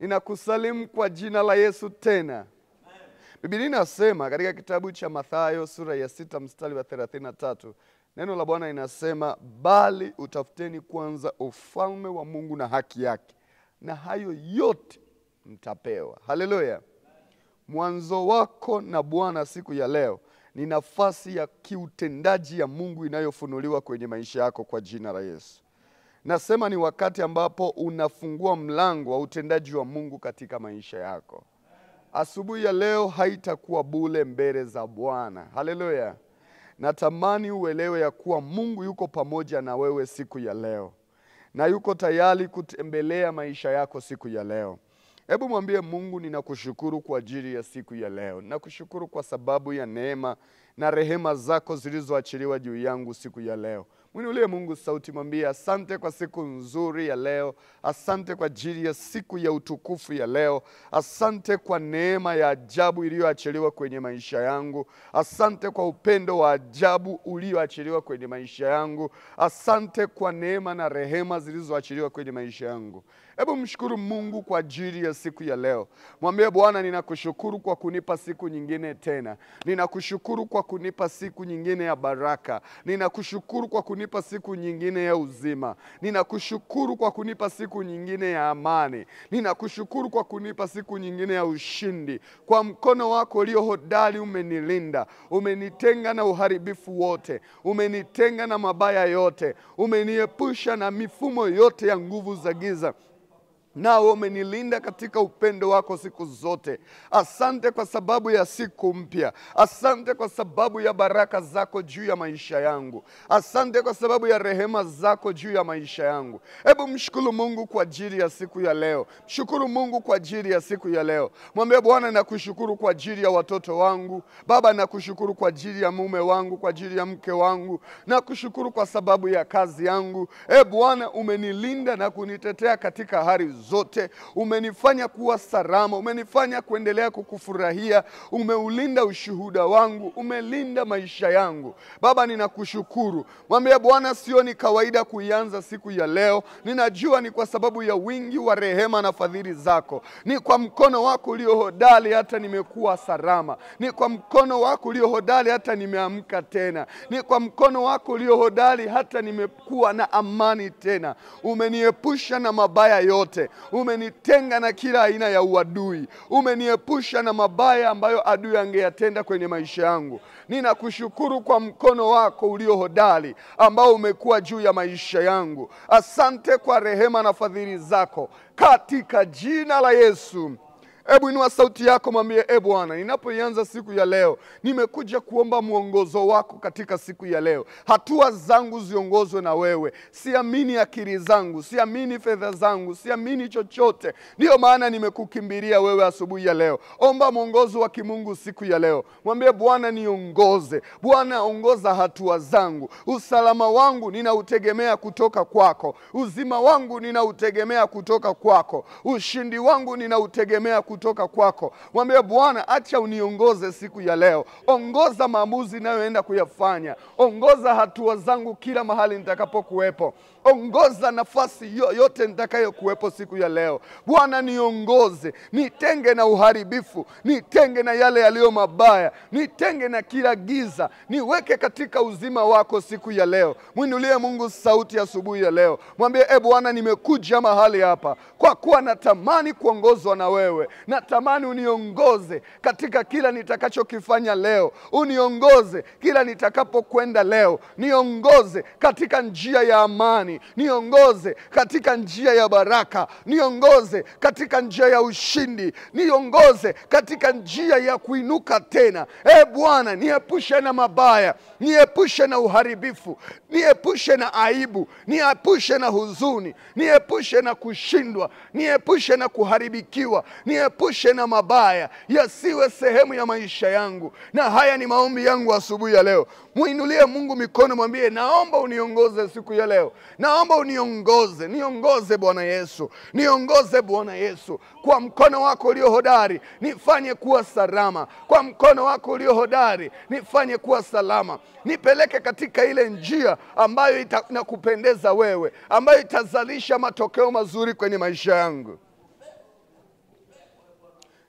Ninakusalimu kwa jina la Yesu tena. Biblia inasema katika kitabu cha Mathayo sura ya 6 mstari wa 33. Neno la Bwana inasema, bali utafuteni kwanza ufalme wa Mungu na haki yake, na hayo yote mtapewa. Haleluya. Mwanzo wako na Bwana siku ya leo ni nafasi ya kiutendaji ya Mungu inayofunuliwa kwenye maisha yako kwa jina la Yesu. Nasema ni wakati ambapo unafungua mlango wa utendaji wa Mungu katika maisha yako. Asubuhi ya leo haitakuwa bure mbele za Bwana. Haleluya. Natamani uelewe ya kuwa Mungu yuko pamoja na wewe siku ya leo, na yuko tayari kutembelea maisha yako siku ya leo. Hebu mwambie Mungu, ninakushukuru kwa ajili ya siku ya leo. Ninakushukuru kwa sababu ya neema na rehema zako zilizoachiliwa juu yangu siku ya leo. Mwinulie Mungu sauti, mwambie asante kwa siku nzuri ya leo. Asante kwa ajili ya siku ya utukufu ya leo. Asante kwa neema ya ajabu iliyoachiliwa kwenye maisha yangu. Asante kwa upendo wa ajabu ulioachiliwa kwenye maisha yangu. Asante kwa neema na rehema zilizoachiliwa kwenye maisha yangu. Hebu mshukuru Mungu kwa ajili ya siku ya leo. Mwambie Bwana, ninakushukuru kwa kunipa siku nyingine tena. Ninakushukuru kwa kunipa siku nyingine ya baraka. Ninakushukuru kwa kunipa siku nyingine ya uzima. Ninakushukuru kwa kunipa siku nyingine ya amani. Ninakushukuru kwa kunipa siku nyingine ya ushindi. Kwa mkono wako ulio hodari umenilinda. Umenitenga na uharibifu wote. Umenitenga na mabaya yote. Umeniepusha na mifumo yote ya nguvu za giza. Nao umenilinda katika upendo wako siku zote. Asante kwa sababu ya siku mpya. Asante kwa sababu ya baraka zako juu ya maisha yangu. Asante kwa sababu ya rehema zako juu ya maisha yangu. Hebu mshukuru Mungu kwa ajili ya siku ya leo. Mshukuru Mungu kwa ajili ya siku ya leo. Mwambie Bwana, nakushukuru kwa ajili ya watoto wangu. Baba, nakushukuru kwa ajili ya mume wangu, kwa ajili ya mke wangu. Nakushukuru kwa sababu ya kazi yangu. Bwana, umenilinda na kunitetea katika hali zote. Umenifanya kuwa salama. Umenifanya kuendelea kukufurahia. Umeulinda ushuhuda wangu. Umelinda maisha yangu. Baba, ninakushukuru. Mwambie Bwana, sio ni kawaida kuianza siku ya leo. Ninajua ni kwa sababu ya wingi wa rehema na fadhili zako. Ni kwa mkono wako ulio hodari hata nimekuwa salama. Ni kwa mkono wako ulio hodari hata nimeamka tena. Ni kwa mkono wako ulio hodari hata nimekuwa na amani tena. Umeniepusha na mabaya yote. Umenitenga na kila aina ya uadui. Umeniepusha na mabaya ambayo adui angeyatenda kwenye maisha yangu. Ninakushukuru kwa mkono wako ulio hodari ambao umekuwa juu ya maisha yangu. Asante kwa rehema na fadhili zako katika jina la Yesu. Hebu inua sauti yako, mwambie Bwana, ninapoianza siku ya leo, nimekuja kuomba mwongozo wako katika siku ya leo. Hatua zangu ziongozwe na wewe. Siamini akili zangu, siamini fedha zangu, siamini chochote. Ndio maana nimekukimbilia wewe asubuhi ya leo. Omba mwongozo wa kimungu siku ya leo. Mwambie Bwana, niongoze. Bwana, ongoza hatua zangu. Usalama wangu ninautegemea kutoka kwako. Uzima wangu ninautegemea kutoka kwako. Ushindi wangu ninautegemea kutoka kwako. Mwambie Bwana, acha uniongoze siku ya leo. Ongoza maamuzi ninayoenda kuyafanya. Ongoza hatua zangu kila mahali nitakapokuwepo. Ongoza nafasi yote nitakayokuwepo siku ya leo. Bwana, niongoze. Nitenge na uharibifu. Nitenge na yale yaliyo mabaya. Nitenge na kila giza. Niweke katika uzima wako siku ya leo. Mwinulie Mungu sauti asubuhi ya leo. Mwambie Bwana, nimekuja mahali hapa kwa kuwa natamani kuongozwa na wewe. Natamani uniongoze katika kila nitakachokifanya leo. Uniongoze kila nitakapokwenda leo. Niongoze katika njia ya amani. Niongoze katika njia ya baraka. Niongoze katika njia ya ushindi. Niongoze katika njia ya kuinuka tena. Bwana, niepushe na mabaya. Niepushe na uharibifu. Niepushe na aibu. Niepushe na huzuni. Niepushe na kushindwa. Niepushe na kuharibikiwa. Niepushe na mabaya. Yasiwe sehemu ya maisha yangu. Na haya ni maombi yangu asubuhi ya leo. Muinulie Mungu mikono, mwambie naomba uniongoze siku ya leo. Naomba uniongoze. Niongoze Bwana Yesu. Niongoze Bwana Yesu. Kwa mkono wako ulio hodari nifanye kuwa salama. Kwa mkono wako ulio hodari nifanye kuwa salama. Nipeleke katika ile njia ambayo itakupendeza wewe, ambayo itazalisha matokeo mazuri kwenye maisha yangu.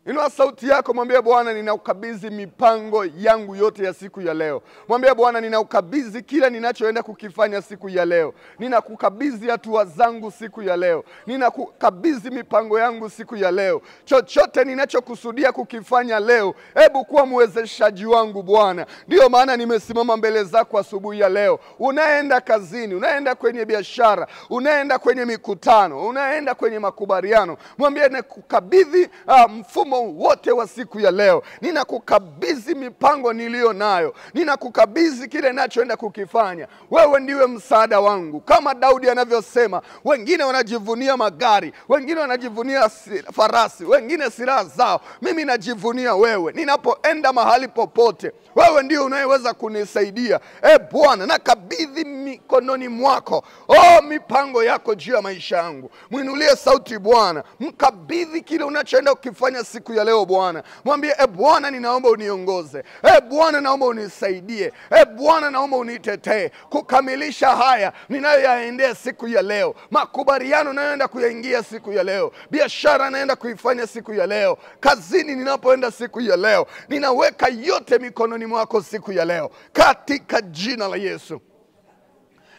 Inua sauti yako, mwambie Bwana, ninaukabidhi mipango yangu yote ya siku ya leo. Mwambie Bwana, ninaukabidhi kila ninachoenda kukifanya siku ya leo. Ninakukabidhi hatua zangu siku ya leo. Ninakukabidhi mipango yangu siku ya leo. Chochote ninachokusudia kukifanya leo, hebu kuwa mwezeshaji wangu Bwana. Ndio maana nimesimama mbele zako asubuhi ya leo. Unaenda kazini, unaenda kwenye biashara, unaenda kwenye mikutano, unaenda kwenye makubaliano. Mwambie nakukabidhi mfumo wote wa siku ya leo. Ninakukabidhi mipango niliyo nayo. Ninakukabidhi kile ninachoenda kukifanya. Wewe ndiwe msaada wangu. Kama Daudi anavyosema, wengine wanajivunia magari, wengine wanajivunia farasi, wengine silaha zao. Mimi najivunia wewe. Ninapoenda mahali popote, wewe ndio unayeweza kunisaidia. Bwana, nakabidhi mikononi mwako mipango yako juu ya maisha yangu. Mwinulie sauti Bwana. Mkabidhi kile unachoenda kukifanya siku ya leo Bwana. Mwambie Bwana, ninaomba uniongoze. Bwana, naomba unisaidie. Bwana, naomba unitetee kukamilisha haya ninayoyaendea siku ya leo. Makubaliano nayoenda kuyaingia siku ya leo. Biashara naenda kuifanya siku ya leo. Kazini ninapoenda siku ya leo. Ninaweka yote mikononi mwako siku ya leo, katika jina la Yesu.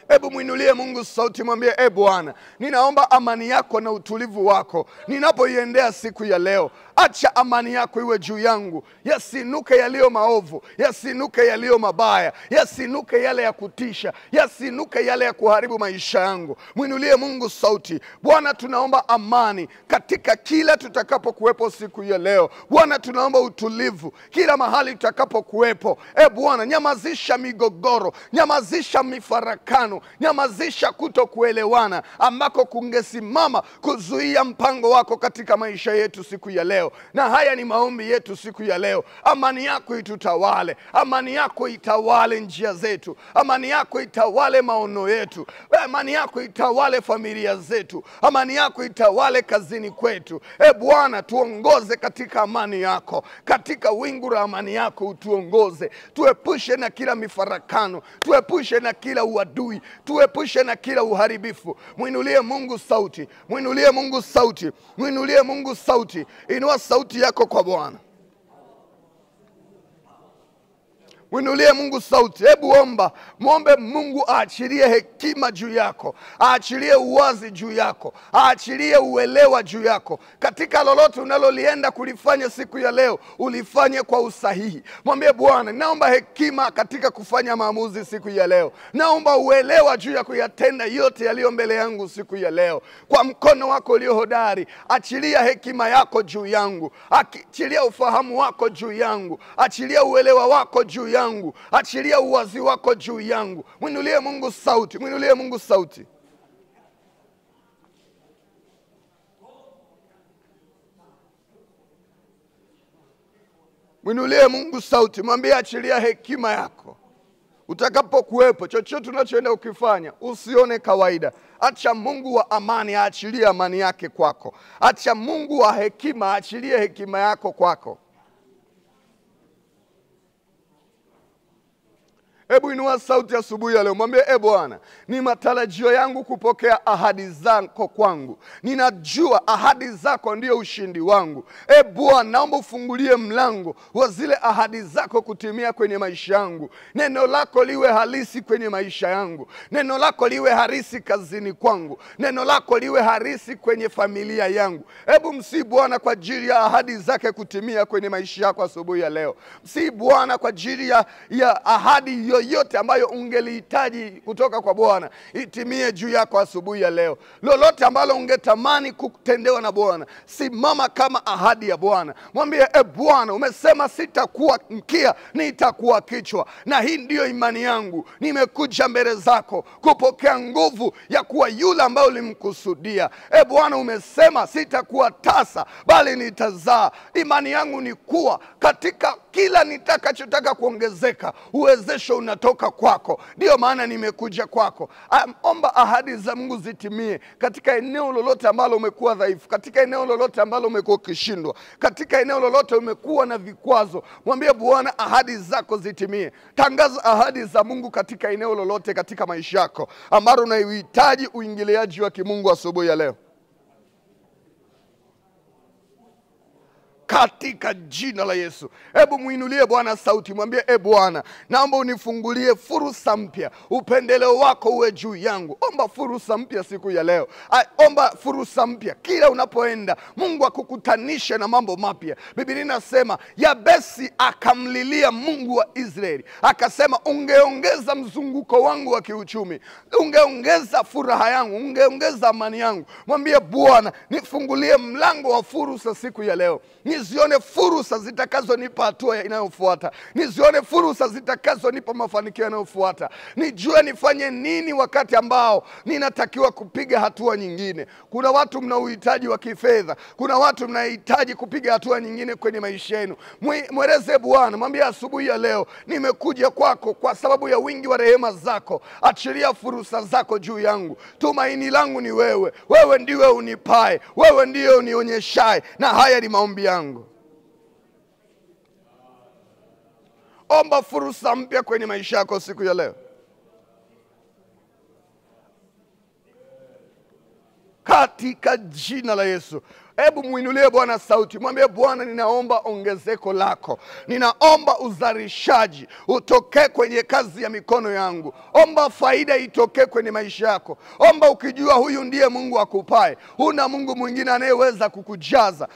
Hebu mwinulie Mungu sauti, mwambie Bwana, ninaomba amani yako na utulivu wako ninapoiendea siku ya leo. Acha amani yako iwe juu yangu. Yasinuke yaliyo maovu, yasinuke yaliyo mabaya, yasinuke yale ya kutisha, yasinuke yale ya kuharibu maisha yangu. Mwinulie Mungu sauti. Bwana, tunaomba amani katika kila tutakapokuwepo siku ya leo. Bwana, tunaomba utulivu kila mahali tutakapokuwepo. Bwana, nyamazisha migogoro, nyamazisha mifarakano, nyamazisha kutokuelewana ambako kungesimama kuzuia mpango wako katika maisha yetu siku ya leo. Na haya ni maombi yetu siku ya leo. Amani yako itutawale. Amani yako itawale njia zetu. Amani yako itawale maono yetu. Amani yako itawale familia zetu. Amani yako itawale kazini kwetu. Bwana, tuongoze katika amani yako. Katika wingu la amani yako utuongoze. Tuepushe na kila mifarakano. Tuepushe na kila uadui. Tuepushe na kila uharibifu. Mwinulie Mungu sauti. Mwinulie Mungu sauti. Mwinulie Mungu sauti. Inua sauti yako kwa Bwana. Mwinulie Mungu sauti. Hebu omba. Muombe Mungu aachilie hekima juu yako. Aachilie uwazi juu yako. Aachilie uelewa juu yako. Katika lolote unalolienda kulifanya siku ya leo, ulifanye kwa usahihi. Mwambie Bwana, naomba hekima katika kufanya maamuzi siku ya leo. Naomba uelewa juu ya kuyatenda yote yaliyo mbele yangu siku ya leo. Kwa mkono wako ulio hodari, achilia hekima yako juu yangu. Achilia ufahamu wako juu yangu. Achilia uelewa wako juu yangu. Achilia uwazi wako juu yangu. Mwinulie Mungu sauti. Mwinulie Mungu sauti. Mwinulie Mungu sauti. Mwambie achilia hekima yako. Utakapokuwepo, chochote unachoenda ukifanya, usione kawaida. Acha Mungu wa amani aachilie amani yake kwako. Acha Mungu wa hekima aachilie hekima yako kwako. Hebu inua sauti asubuhi ya leo. Mwambie Bwana, ni matarajio yangu kupokea ahadi zako kwangu. Ninajua ahadi zako ndio ushindi wangu. Bwana, naomba ufungulie mlango wa zile ahadi zako kutimia kwenye maisha yangu. Neno lako liwe halisi kwenye maisha yangu. Neno lako liwe halisi kazini kwangu. Neno lako liwe halisi kwenye familia yangu. Hebu msii Bwana kwa ajili ya ahadi zake kutimia kwenye maisha yako asubuhi ya leo. Msii Bwana kwa ajili ya ahadi yoyote ambayo ungelihitaji kutoka kwa Bwana itimie juu yako asubuhi ya leo. Lolote ambalo ungetamani kutendewa na Bwana, simama kama ahadi ya Bwana. Mwambie Bwana, umesema sitakuwa mkia, nitakuwa kichwa. Na hii ndiyo imani yangu. Nimekuja mbele zako kupokea nguvu ya kuwa yule ambaye ulimkusudia. Bwana, umesema sitakuwa tasa bali nitazaa. Imani yangu ni kuwa katika kila nitakachotaka kuongezeka, uwezesho unatoka kwako. Ndio maana nimekuja kwako. Omba ahadi za Mungu zitimie katika eneo lolote ambalo umekuwa dhaifu, katika eneo lolote ambalo umekuwa ukishindwa, katika eneo lolote umekuwa na vikwazo. Mwambie Bwana, ahadi zako zitimie. Tangaza ahadi za Mungu katika eneo lolote katika maisha yako ambalo unahitaji uingiliaji wa kimungu asubuhi ya leo. katika jina la Yesu. Hebu muinulie Bwana sauti, mwambie Bwana, naomba unifungulie fursa mpya, upendeleo wako uwe juu yangu. Omba fursa mpya siku ya leo. Omba fursa mpya kila unapoenda, Mungu akukutanishe na mambo mapya. Biblia inasema Yabesi akamlilia Mungu wa Israeli, akasema ungeongeza mzunguko wangu wa kiuchumi, ungeongeza furaha yangu, ungeongeza amani yangu. Mwambie Bwana, nifungulie mlango wa fursa siku ya leo. Nizione fursa zitakazonipa hatua inayofuata. Nizione fursa zitakazonipa mafanikio yanayofuata. Nijue nifanye nini wakati ambao ninatakiwa kupiga hatua nyingine. Kuna watu mna uhitaji wa kifedha. Kuna watu mnahitaji kupiga hatua nyingine kwenye maisha yenu. Mweleze Bwana, mwambie asubuhi ya leo, nimekuja kwako kwa sababu ya wingi wa rehema zako. Achilia fursa zako juu yangu. Tumaini langu ni wewe. Wewe ndiwe unipae. Wewe ndiye unionyeshaye. Na haya ni maombi yangu. Omba fursa mpya kwenye maisha yako siku ya leo, katika jina la Yesu. Hebu muinulie Bwana sauti, mwambie Bwana, ninaomba ongezeko lako. Ninaomba uzalishaji utoke kwenye kazi ya mikono yangu. Omba faida itoke kwenye maisha yako. Omba ukijua huyu ndiye Mungu akupae. Huna Mungu mwingine anayeweza kukujaza.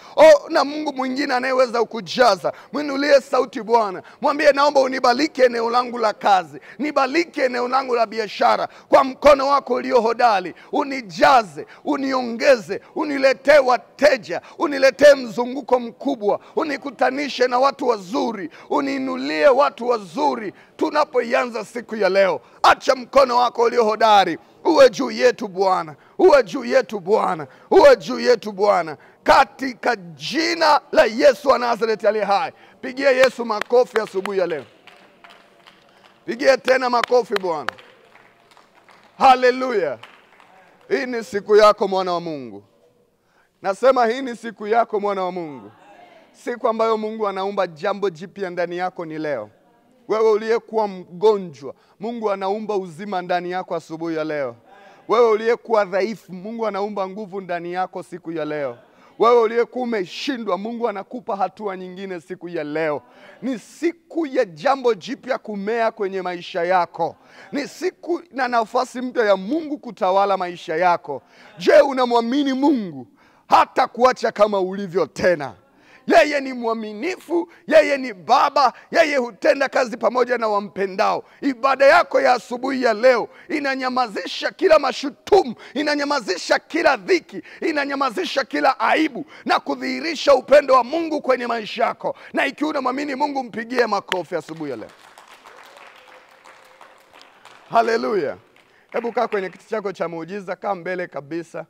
Na Mungu mwingine anayeweza kukujaza. Muinulie sauti Bwana, mwambie naomba unibariki eneo langu la kazi. Nibariki eneo langu la biashara kwa mkono wako ulio hodari. Unijaze, uniongeze, uniletee wateja, uniletee mzunguko mkubwa, unikutanishe na watu wazuri, uniinulie watu wazuri tunapoianza siku ya leo. Acha mkono wako ulio hodari uwe juu yetu Bwana, uwe juu yetu Bwana, uwe juu yetu Bwana, katika jina la Yesu wa Nazareti aliye hai. Pigie Yesu makofi asubuhi ya leo. Pigie tena makofi Bwana. Haleluya. Hii ni siku yako mwana wa Mungu. Nasema hii ni siku yako mwana wa Mungu. Siku ambayo Mungu anaumba jambo jipya ndani yako ni leo. Wewe uliyekuwa mgonjwa, Mungu anaumba uzima ndani yako asubuhi ya leo. Wewe uliyekuwa dhaifu, Mungu anaumba nguvu ndani yako siku ya leo. Wewe uliyekuwa umeshindwa, Mungu anakupa hatua nyingine siku ya leo. Ni siku ya jambo jipya kumea kwenye maisha yako. Ni siku na nafasi mpya ya Mungu kutawala maisha yako. Je, unamwamini Mungu hata kuacha kama ulivyo tena? Yeye ni mwaminifu, yeye ni Baba, yeye hutenda kazi pamoja na wampendao. Ibada yako ya asubuhi ya leo inanyamazisha kila mashutumu, inanyamazisha kila dhiki, inanyamazisha kila aibu na kudhihirisha upendo wa Mungu kwenye maisha yako. Na ikiwa unamwamini Mungu, mpigie makofi asubuhi ya leo. Haleluya. Hebu kaa kwenye kiti chako cha muujiza, kaa mbele kabisa.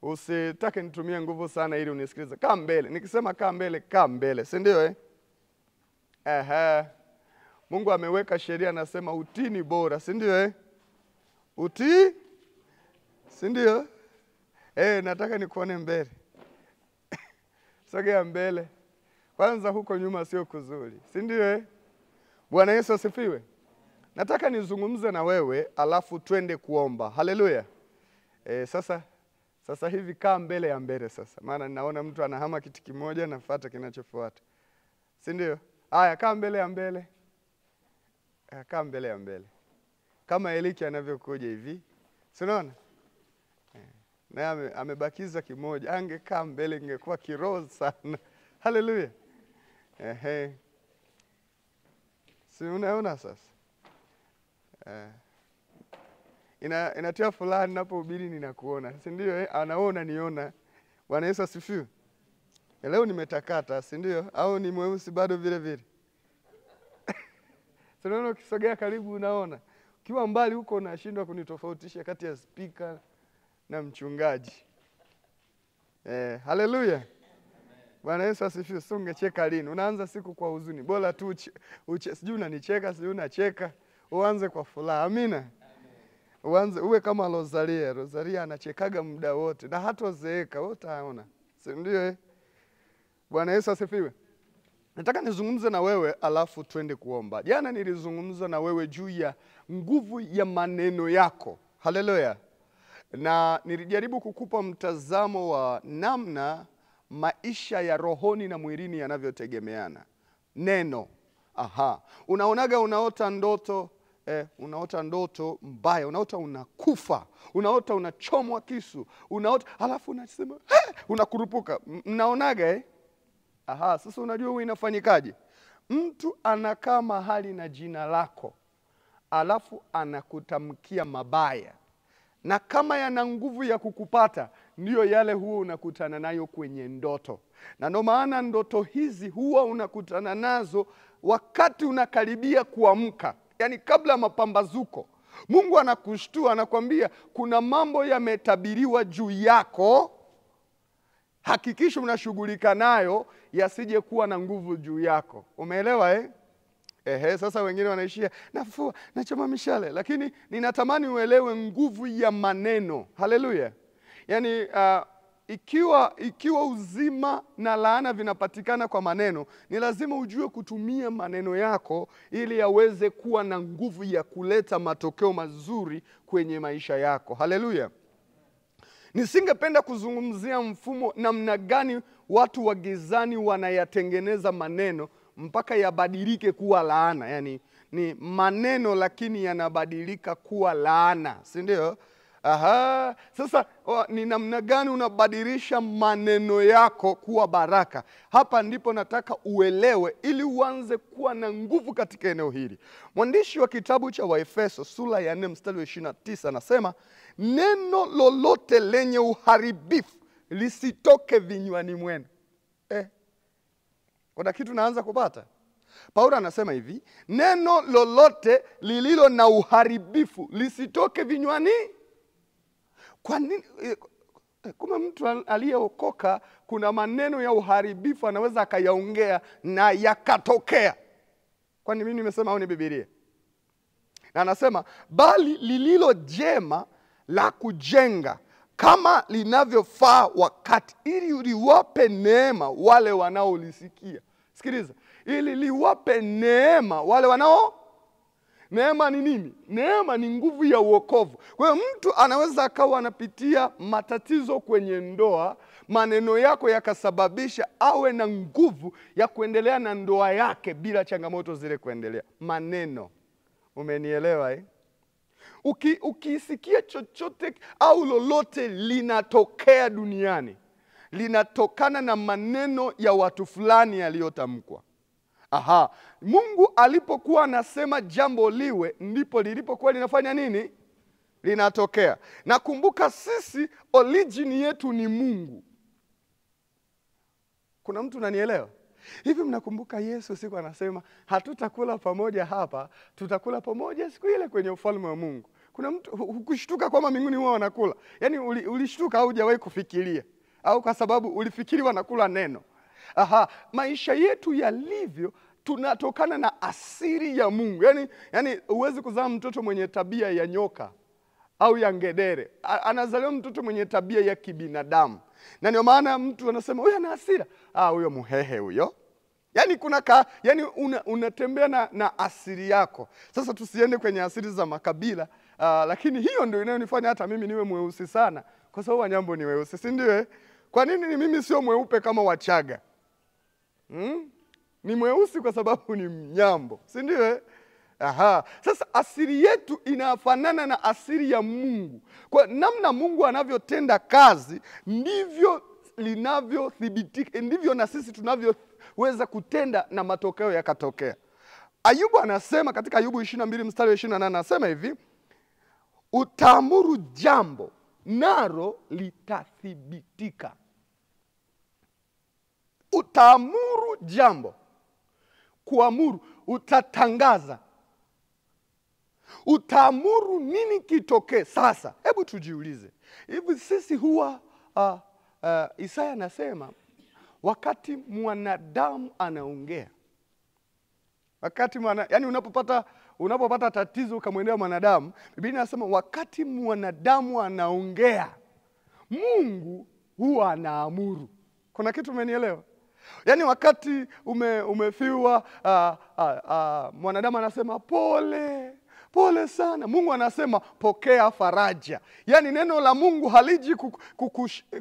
Usitake nitumie nguvu sana ili unisikilize. Kaa mbele. Nikisema kaa mbele, kaa mbele. Si ndio Mungu ameweka sheria, anasema utii ni bora. Si ndio Utii? Si ndio? Nataka nikuone mbele. Sogea mbele. Kwanza huko nyuma sio kuzuri. Si ndio Bwana Yesu asifiwe. Nataka nizungumze na wewe alafu twende kuomba. Haleluya. Sasa hivi kaa mbele ya mbele sasa. Maana ninaona mtu anahama kiti kimoja na fuata kinachofuata. Si ndio? Haya, kaa mbele ya mbele. Kaa mbele ya mbele. Kama Eliki anavyokuja hivi. Si unaona? Na amebakiza kimoja. Angekaa mbele ingekuwa kiroho sana. Haleluya. Si unaona sasa? Inatia fulani ninapohubiri ninakuona. Si ndio anaona niona. Bwana Yesu asifiwe. Leo nimetakata, si ndio? Au ni mweusi bado vile vile? Unaona ukisogea karibu unaona. Ukiwa mbali huko unashindwa kunitofautisha kati ya speaker na mchungaji. Haleluya. Bwana Yesu asifiwe. Sio ungecheka lini? Unaanza siku kwa huzuni. Bora tu sijui unanicheka, sijui unacheka. Uanze kwa furaha. Amina. Uanze uwe kama Rosaria. Rosaria anachekaga muda wote na hatazeeka, wote haona. Si ndio Bwana Yesu asifiwe. Nataka nizungumze na wewe alafu twende kuomba. Jana nilizungumza na wewe juu ya nguvu ya maneno yako. Haleluya. Na nilijaribu kukupa mtazamo wa namna maisha ya rohoni na mwilini yanavyotegemeana. Neno. Unaonaga unaota ndoto, unaota ndoto mbaya, unaota unakufa, unaota unachomwa kisu, unaota halafu unasema unakurupuka. Mnaonaga sasa unajua huwa inafanyikaje? Mtu anakaa mahali na jina lako, alafu anakutamkia mabaya, na kama yana nguvu ya kukupata, ndiyo yale huwa unakutana nayo kwenye ndoto. Na ndio maana ndoto hizi huwa unakutana nazo wakati unakaribia kuamka, yani kabla mapambazuko. Mungu anakushtua, anakwambia kuna mambo yametabiriwa juu yako, hakikisha unashughulika nayo yasije kuwa na nguvu juu yako. Umeelewa sasa wengine wanaishia nafua, nachoma mishale, lakini ninatamani uelewe nguvu ya maneno. Haleluya. Yani ikiwa uzima na laana vinapatikana kwa maneno, ni lazima ujue kutumia maneno yako ili yaweze kuwa na nguvu ya kuleta matokeo mazuri kwenye maisha yako. Haleluya. Nisingependa kuzungumzia mfumo namna gani watu wa gizani wanayatengeneza maneno mpaka yabadilike kuwa laana. Yani ni maneno lakini yanabadilika kuwa laana, si ndio? Sasa ni namna gani unabadilisha maneno yako kuwa baraka? Hapa ndipo nataka uelewe ili uanze kuwa na nguvu katika eneo hili. Mwandishi wa kitabu cha Waefeso sura ya 4 mstari wa 29 anasema, neno lolote lenye uharibifu lisitoke vinywani mwenu. Kuna kitu naanza kupata. Paulo anasema hivi, neno lolote lililo na uharibifu lisitoke vinywani. Kwa nini? Kuma mtu aliyeokoka kuna maneno ya uharibifu anaweza akayaongea na yakatokea. Kwani mimi nimesema au ni Biblia? Na anasema, bali lililo jema la kujenga kama linavyofaa wakati, ili liwape neema wale wanaolisikia. Sikiliza, ili liwape neema wale wanao. Neema ni nini? Neema ni nguvu ya uokovu. Kwa hiyo mtu anaweza akawa anapitia matatizo kwenye ndoa, maneno yako yakasababisha awe na nguvu ya kuendelea na ndoa yake bila changamoto zile kuendelea. Maneno. Umenielewa Ukisikia chochote au lolote linatokea duniani, linatokana na maneno ya watu fulani yaliyotamkwa. Mungu alipokuwa anasema jambo liwe, ndipo lilipokuwa linafanya nini? Linatokea. Na kumbuka sisi origin yetu ni Mungu. Kuna mtu unanielewa? Hivi mnakumbuka Yesu siku anasema hatutakula pamoja hapa, tutakula pamoja siku ile kwenye ufalme wa Mungu. Kuna mtu hukushtuka kwamba mbinguni wao wanakula? Yaani ulishtuka au hujawahi kufikiria? Au kwa sababu ulifikiri wanakula neno? Maisha yetu yalivyo tunatokana na asili ya Mungu. Yaani huwezi kuzaa mtoto mwenye tabia ya nyoka au ya ngedere. Anazaliwa mtoto mwenye tabia ya kibinadamu. Na ndio maana mtu anasema huyo ana hasira. Huyo muhehe huyo. Yaani unatembea na asili yako. Sasa tusiende kwenye asili za makabila, lakini hiyo ndio inayonifanya hata mimi niwe mweusi sana, kwa sababu Wanyambo ni weusi, si ndio? Kwa nini mimi sio mweupe kama Wachaga? Ni mweusi kwa sababu ni Mnyambo, si ndio? Sasa asili yetu inafanana na asili ya Mungu. Kwa namna Mungu anavyotenda kazi, ndivyo linavyothibitika, ndivyo na sisi tunavyoweza kutenda na matokeo yakatokea. Ayubu anasema katika Ayubu 22 mstari wa 28, anasema hivi, utaamuru jambo nalo litathibitika. Utaamuru jambo. Kuamuru, utatangaza. Utaamuru nini kitokee. Sasa hebu tujiulize, hivi sisi huwa Isaya anasema wakati mwanadamu anaongea, yani unapopata tatizo ukamwendea mwanadamu, Biblia inasema wakati mwanadamu anaongea, Mungu huwa anaamuru. Kuna kitu umenielewa? Yani wakati umefiwa, mwanadamu anasema pole, Pole sana. Mungu anasema pokea faraja. Yaani neno la Mungu haliji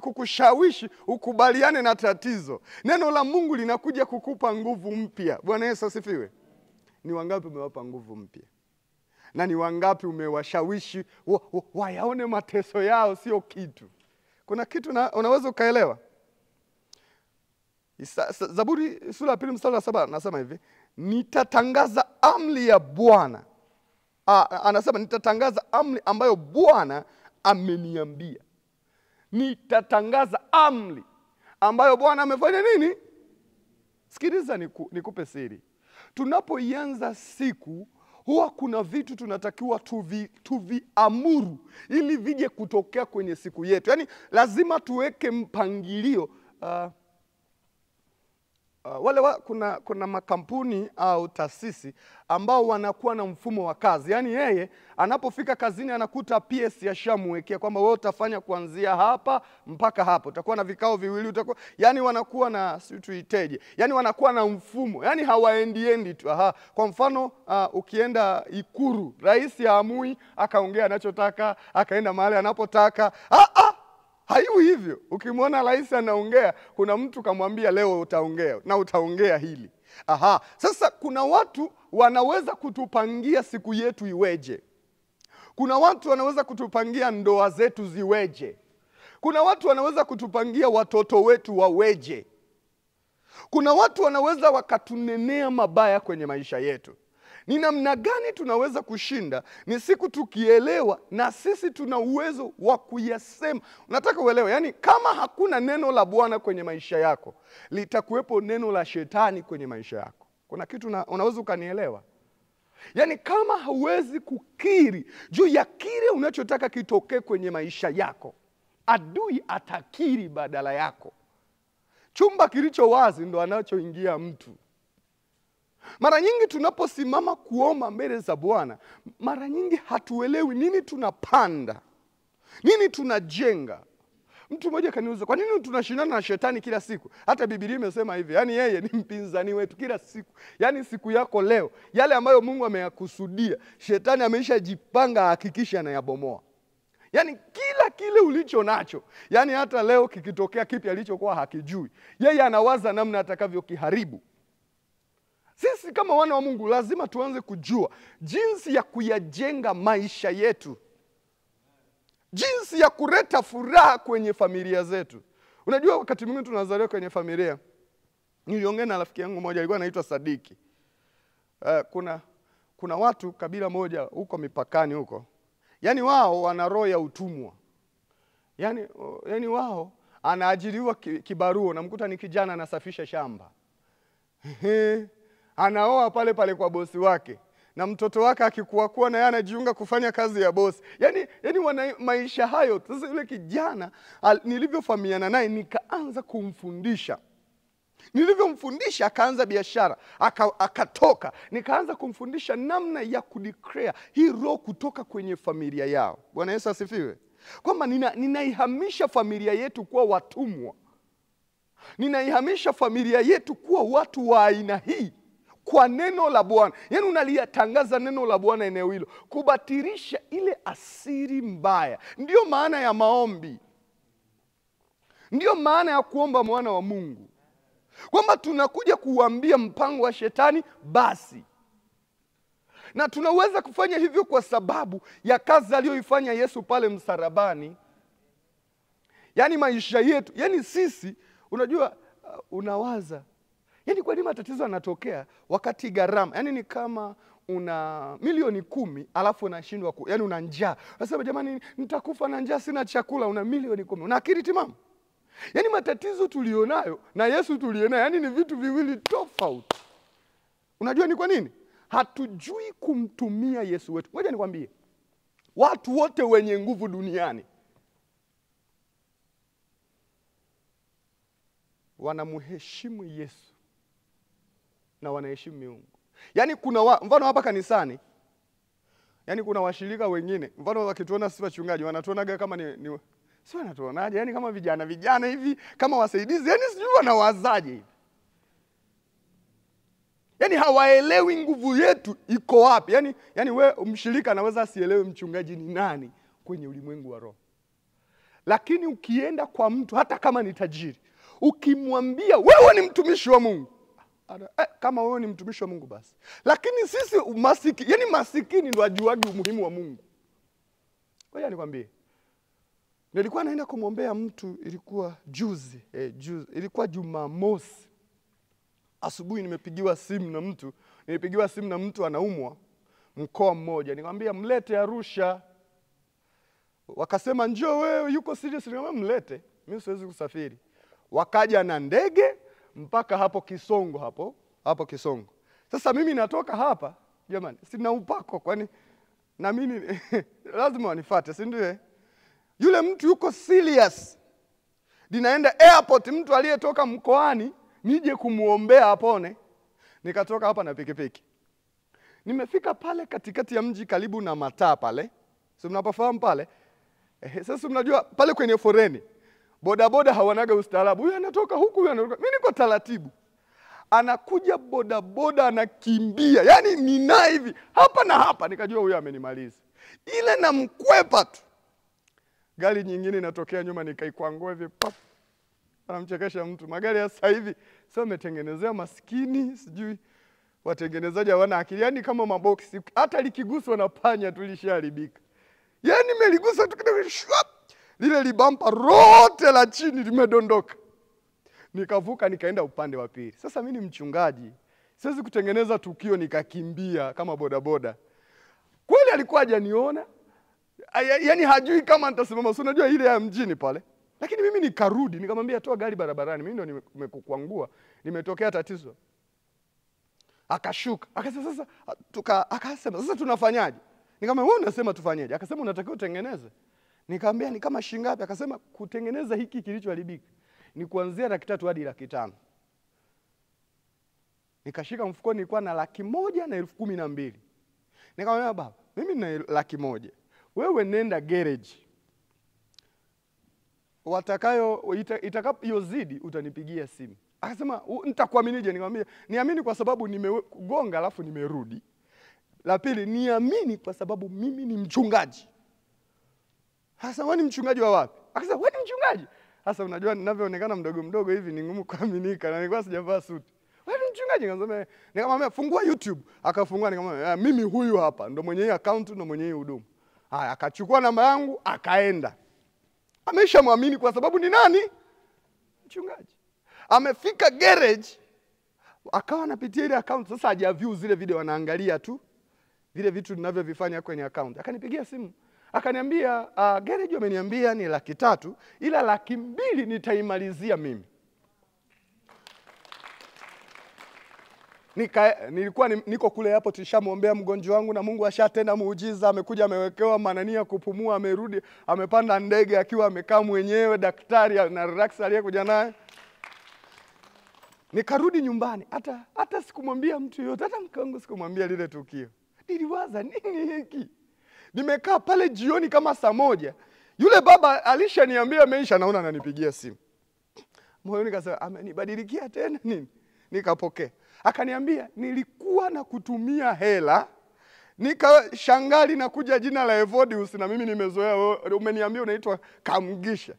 kukushawishi ukubaliane na tatizo. Neno la Mungu linakuja kukupa nguvu mpya. Bwana Yesu asifiwe. Ni wangapi umewapa nguvu mpya? Na ni wangapi umewashawishi wayaone mateso yao sio kitu? Kuna kitu unaweza ukaelewa? Zaburi sura ya 2 mstari wa 7 anasema hivi, nitatangaza amri ya Bwana. Anasema nitatangaza amri ambayo Bwana ameniambia. Nitatangaza amri ambayo Bwana amefanya nini? Sikiliza nikupe siri. Tunapoianza siku, huwa kuna vitu tunatakiwa tuviamuru ili vije kutokea kwenye siku yetu. Yaani lazima tuweke mpangilio. Kuna makampuni au taasisi ambao wanakuwa na mfumo wa kazi. Yaani yeye anapofika kazini anakuta PS yashamwekea kwamba wewe utafanya kuanzia hapa mpaka hapo. Utakuwa na vikao viwili, yaani wanakuwa na tuiteje. Yaani wanakuwa na mfumo. Yaani hawaendiendi tu. Kwa mfano ukienda Ikulu, rais haamui akaongea anachotaka, akaenda mahali anapotaka. Haiwi hivyo. Ukimwona rais anaongea, kuna mtu kamwambia leo utaongea na utaongea hili. Sasa kuna watu wanaweza kutupangia siku yetu iweje. Kuna watu wanaweza kutupangia ndoa zetu ziweje. Kuna watu wanaweza kutupangia watoto wetu waweje. Kuna watu wanaweza wakatunenea mabaya kwenye maisha yetu. Ni namna gani tunaweza kushinda? Ni siku tukielewa na sisi tuna uwezo wa kuyasema. Unataka uelewe, yani kama hakuna neno la Bwana kwenye maisha yako, litakuwepo neno la shetani kwenye maisha yako. Kuna kitu unaweza ukanielewa? Yani kama hauwezi kukiri juu ya kile unachotaka kitokee kwenye maisha yako, adui atakiri badala yako. Chumba kilicho wazi ndo anachoingia mtu. Mara nyingi tunaposimama kuomba mbele za Bwana, mara nyingi hatuelewi nini tunapanda, nini tunajenga. Mtu mmoja kaniuliza, kwa nini tunashindana na shetani kila siku? Hata Biblia imesema hivi, yani yeye ni mpinzani wetu kila siku. Yani siku yako leo, yale ambayo Mungu ameyakusudia, shetani ameshajipanga hakikisha anayabomoa. Yani kila kile ulicho nacho, yani hata leo kikitokea kipi alichokuwa hakijui, yeye anawaza namna atakavyokiharibu. Sisi kama wana wa Mungu lazima tuanze kujua jinsi ya kuyajenga maisha yetu. Jinsi ya kuleta furaha kwenye familia zetu. Unajua wakati mwingine tunazaliwa kwenye familia. Niliongea na rafiki yangu mmoja alikuwa anaitwa Sadiki. Kuna watu kabila moja huko mipakani huko. Yaani wao wana roho ya utumwa. Yaani wao anaajiriwa kibarua, namkuta ni kijana anasafisha shamba. Anaoa pale pale kwa bosi wake. Na mtoto wake akikuwa na yeye anajiunga kufanya kazi ya bosi. Yaani wana maisha hayo. Sasa yule kijana nilivyofahamiana naye nikaanza kumfundisha. Nilivyomfundisha akaanza biashara, akatoka. Nikaanza kumfundisha namna ya kudeclare hii roho kutoka kwenye familia yao. Bwana Yesu asifiwe. Kwamba ninaihamisha familia yetu kuwa watumwa. Ninaihamisha familia yetu kuwa watu wa aina hii. Kwa neno la Bwana. Yaani unalitangaza neno la Bwana eneo hilo. Kubatilisha ile asiri mbaya. Ndiyo maana ya maombi. Ndiyo maana ya kuomba mwana wa Mungu. Kwamba tunakuja kuambia mpango wa shetani basi. Na tunaweza kufanya hivyo kwa sababu ya kazi aliyoifanya Yesu pale msalabani. Yaani maisha yetu. Yaani sisi, unajua, unawaza. Yaani kwa nini matatizo yanatokea wakati gharama? Yaani ni kama una milioni 10 alafu unashindwa yaani una njaa. Unasema jamani nitakufa na njaa sina chakula, una milioni 10. Una akili timamu? Yaani matatizo tulionayo na Yesu tulionayo yaani ni vitu viwili tofauti. Unajua ni kwa nini? Hatujui kumtumia Yesu wetu. Ngoja nikwambie. Watu wote wenye nguvu duniani wanamheshimu Yesu na wanaheshimu miungu. Yaani kuna mfano hapa kanisani, yaani kuna washirika wengine, mfano wakituona sisi wachungaji wanatuonaga kama ni sio wanatuonaje, yaani kama vijana hivi, kama wasaidizi, yaani sijui wanawazaje hivi. Yaani hawaelewi nguvu yetu iko wapi. Yaani we mshirika anaweza asielewe mchungaji ni nani kwenye ulimwengu wa roho. Lakini ukienda kwa mtu hata kama ni tajiri, ukimwambia wewe ni mtumishi wa Mungu, kama wewe ni mtumishi wa Mungu basi. Lakini sisi masikini ndio ajuagi umuhimu wa Mungu. Ngoja nikwambie. Nilikuwa naenda kumwombea mtu, ilikuwa juzi, ilikuwa Jumamosi. Asubuhi nimepigiwa simu na mtu anaumwa mkoa mmoja. Nikamwambia mlete Arusha. Wakasema njoo wewe, yuko serious. Nikamwambia mlete, mimi siwezi kusafiri. Wakaja na ndege mpaka hapo Kisongo, hapo Kisongo. Sasa mimi natoka hapa, jamani, sina upako, kwani na mimi lazima wanifuate, si ndio? Yule mtu yuko serious. Ninaenda airport, mtu aliyetoka mkoani nije kumuombea apone. Nikatoka hapa na pikipiki. Nimefika pale katikati ya mji karibu na mataa pale. Si mnapafahamu pale? Sasa mnajua pale kwenye foreni bodaboda hawanaga ustaarabu. Huyu anatoka huku, huyu anatoka. Mimi niko taratibu. Anakuja bodaboda anakimbia. Yaani nina hivi hapa na hapa, nikajua huyu amenimaliza. Ile na mkwepa tu. Gari nyingine inatokea nyuma, nikaikwangua hivi pap. Anamchekesha mtu. Magari ya sasa hivi sio umetengenezea maskini, sijui watengenezaji hawana akili. Yaani kama maboksi, hata likiguswa na panya tu lishaharibika. Yaani nimeligusa tu kidogo, lile libampa rote la chini limedondoka. Nikavuka nikaenda upande wa pili. Sasa mimi ni mchungaji, siwezi kutengeneza tukio nikakimbia kama bodaboda. Kweli alikuwa hajaniona. Yaani hajui kama nitasimama. So unajua ile ya mjini pale. Lakini mimi nikarudi, nikamwambia toa gari barabarani, mimi ndio nimekukwangua, nimetokea tatizo. Akashuka. Akasema sasa tunafanyaje? Nikamwambia wewe unasema tufanyaje? Akasema unatakiwa utengeneze. Nikamwambia ni kama shilingi ngapi? Akasema kutengeneza hiki kilichoharibika ni kuanzia 300 hadi 500. Nikashika mfukoni, nilikuwa na 100,000 na 12,000. Nikamwambia baba, mimi na 100,000. Wewe nenda garage. Itakapozidi utanipigia simu. Akasema nitakuaminije? Nikamwambia niamini kwa sababu nimegonga alafu nimerudi. La pili, niamini kwa sababu mimi ni mchungaji. Sasa wewe ni mchungaji wa wapi? Akasema wewe ni mchungaji. Sasa unajua ninavyoonekana mdogo hivi ni ngumu kuaminika, na nilikuwa sijavaa suti. Wewe ni mchungaji? Nikamwambia fungua YouTube. Akafungua, nikamwambia mimi huyu hapa ndo mwenye hii account na mwenye hii huduma. Haya, akachukua namba yangu akaenda. Ameshamwamini kwa sababu ni nani? Mchungaji. Amefika garage, akawa anapitia ile account. Sasa hajaview zile video, anaangalia tu vile vitu ninavyovifanya kwenye account. Akanipigia simu, akaniambia garage wameniambia ni 300,000, ila 200,000 nitaimalizia mimi. Nilikuwa niko kule hapo, tulishamuombea mgonjwa wangu na Mungu ashatenda muujiza. Amekuja amewekewa manania kupumua, amerudi, amepanda ndege akiwa amekaa mwenyewe, daktari na relax aliyekuja naye. Nikarudi nyumbani, hata sikumwambia mtu yote, hata mke wangu sikumwambia lile tukio. Niliwaza nini hiki? Nimekaa pale jioni kama saa 1. Yule baba alishaniambia ameisha, naona ananipigia simu. Moyoni nikasema amenibadilikia tena nini? Nikapokea. Akaniambia nilikuwa na kutumia hela. Nikashangali na kuja jina la Evodius, na mimi nimezoea umeniambia unaitwa Kamgisha.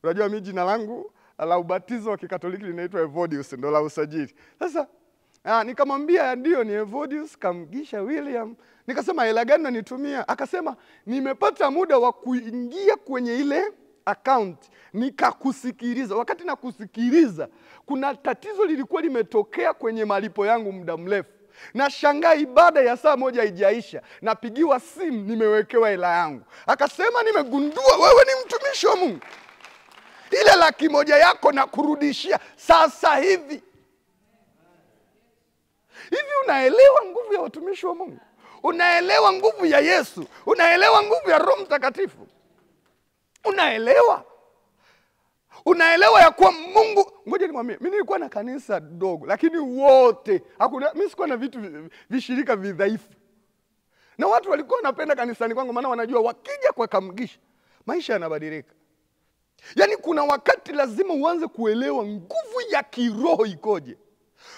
Unajua mimi jina langu la ubatizo wa Kikatoliki linaitwa Evodius, ndo la usajili. Sasa nikamwambia ndio ni Evodius Kamgisha William. Nikasema hela gani unanitumia? Akasema nimepata muda wa kuingia kwenye ile account nikakusikiliza. Wakati na kusikiliza, kuna tatizo lilikuwa limetokea kwenye malipo yangu muda mrefu. Na shangaa ibada ya saa 1 haijaisha, napigiwa simu nimewekewa hela yangu. Akasema nimegundua wewe ni mtumishi wa Mungu. Ile 100,000 yako na kurudishia sasa hivi. Hivi unaelewa nguvu ya watumishi wa Mungu? Unaelewa nguvu ya Yesu? Unaelewa nguvu ya Roho Mtakatifu? Unaelewa ya kuwa Mungu, ngoja nimwambie, mimi nilikuwa na kanisa dogo, lakini wote, mimi sikuwa na vitu vishirika vidhaifu. Na watu walikuwa wanapenda kanisani kwangu, maana wanajua wakija kwa Kamgisha, maisha yanabadilika. Yaani kuna wakati lazima uanze kuelewa nguvu ya kiroho ikoje.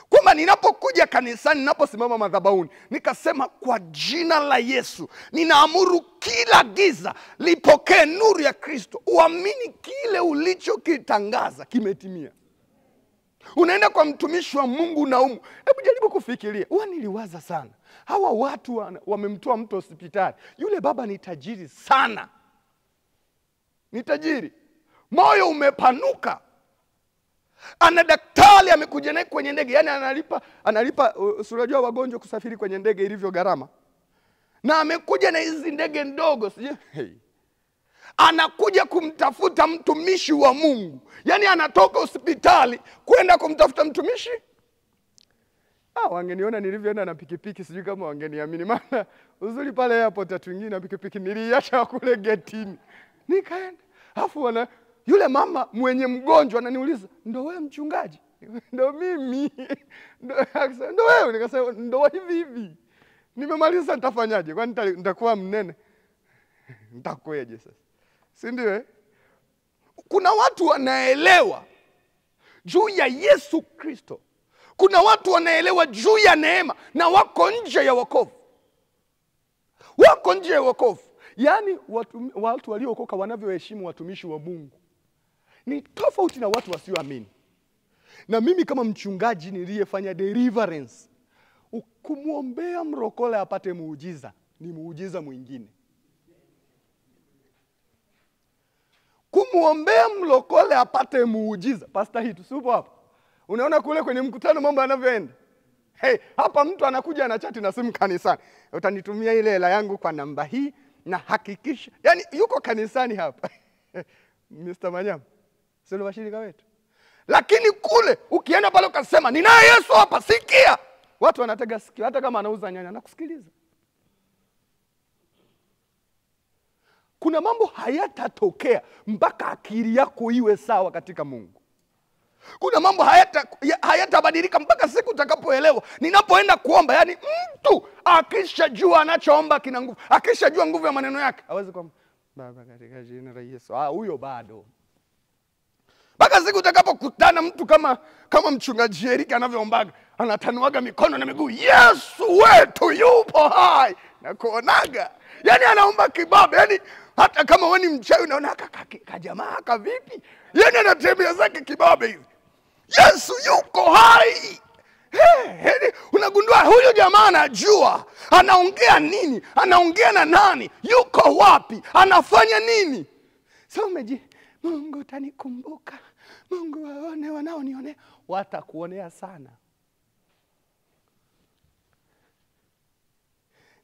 Kwamba ninapokuja kanisani, ninaposimama madhabahuni, nikasema kwa jina la Yesu ninaamuru kila giza lipokee nuru ya Kristo. Uamini kile ulichokitangaza kimetimia. Unaenda kwa mtumishi wa Mungu naumu. Hebu jaribu kufikiria. Niliwaza sana. Hawa watu wamemtoa mtu hospitali. Yule baba ni tajiri sana. Ni tajiri. Moyo umepanuka. Ana daktari amekuja naye kwenye ndege. Yaani analipa unajua wagonjwa kusafiri kwenye ndege ilivyo gharama. Na amekuja na hizi ndege ndogo. Anakuja kumtafuta mtumishi wa Mungu. Yaani anatoka hospitali kwenda kumtafuta mtumishi. Wangeniona nilivyoenda na pikipiki, sijui kama wangeniamini. Maana uzuri pale airport watu wengine na pikipiki niliacha kule getini. Nikaenda. Alafu yule mama mwenye mgonjwa ananiuliza, "Ndio wewe mchungaji?" "Ndio mimi." "Ndio wewe?" Nikasema, "Ndio hivi. Nimemaliza, nitafanyaje? Kwani nitakuwa mnene? Nitakweje sasa?" Si ndio? Kuna watu wanaelewa juu ya Yesu Kristo. Kuna watu wanaelewa juu ya neema na wako nje ya wokovu. Wako nje ya wokovu. Yaani watu waliokoka wanavyoheshimu watumishi wa Mungu ni tofauti na watu wasioamini. Na mimi kama mchungaji niliyefanya deliverance, ukumuombea mrokole apate muujiza ni muujiza mwingine. Kumuombea mlokole apate muujiza. Pastor hii tusupo hapa. Unaona kule kwenye mkutano mambo yanavyoenda. Hapa mtu anakuja na chati na simu kanisani. "Utanitumia ile hela yangu kwa namba hii na hakikisha." Yaani yuko kanisani hapa. Mr. Manyama. Sio washirika wetu. Lakini kule ukienda pale ukasema, "Ninaye Yesu hapa, sikia." Watu wanatega sikio hata kama anauza nyanya na kusikiliza. Kuna mambo hayatatokea mpaka akili yako iwe sawa katika Mungu. Kuna mambo hayatabadilika mpaka siku utakapoelewa. Ninapoenda kuomba, yani mtu akishajua anachoomba kina nguvu, akishajua nguvu ya maneno yake, hawezi kuomba, "Baba katika jina la Yesu." Huyo bado. Mpaka siku utakapokutana mtu kama mchungaji Erika anavyoombaga, anatanuaga mikono na miguu, "Yesu wetu yupo hai." Na kuonaga. Yaani anaomba kibabe. Yaani hata kama wewe ni mchawi unaona kajamaa vipi? Yaani anatembea zake kibabe hivi. Yesu yuko hai. Unagundua huyu jamaa anajua anaongea nini, anaongea na nani, yuko wapi, anafanya nini. Mungu utanikumbuka. Mungu waone wanaonionea. Watakuonea sana.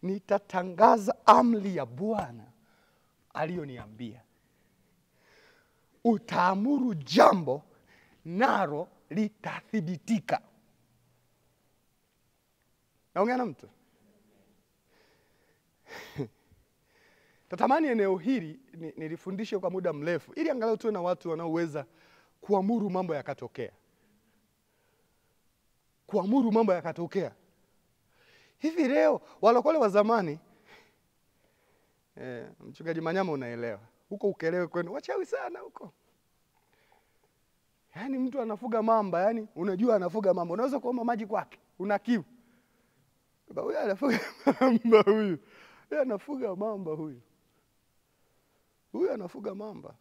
Nitatangaza amri ya Bwana aliyoniambia. Utaamuru jambo nalo litathibitika. Naongea na mtu? Tatamani eneo hili nilifundishe kwa muda mrefu ili angalau tuwe na watu wanaoweza kuamuru mambo yakatokea. Kuamuru mambo yakatokea. Hivi leo walokole wa zamani, mchungaji Manyama unaelewa, huko Ukelewe kwenu wachawi sana huko. Yaani mtu anafuga mamba, yaani unajua anafuga mamba, unaweza kuomba maji kwake, una kiu. Huyu anafuga mamba huyu. Yeye anafuga mamba huyu. Huyu anafuga mamba.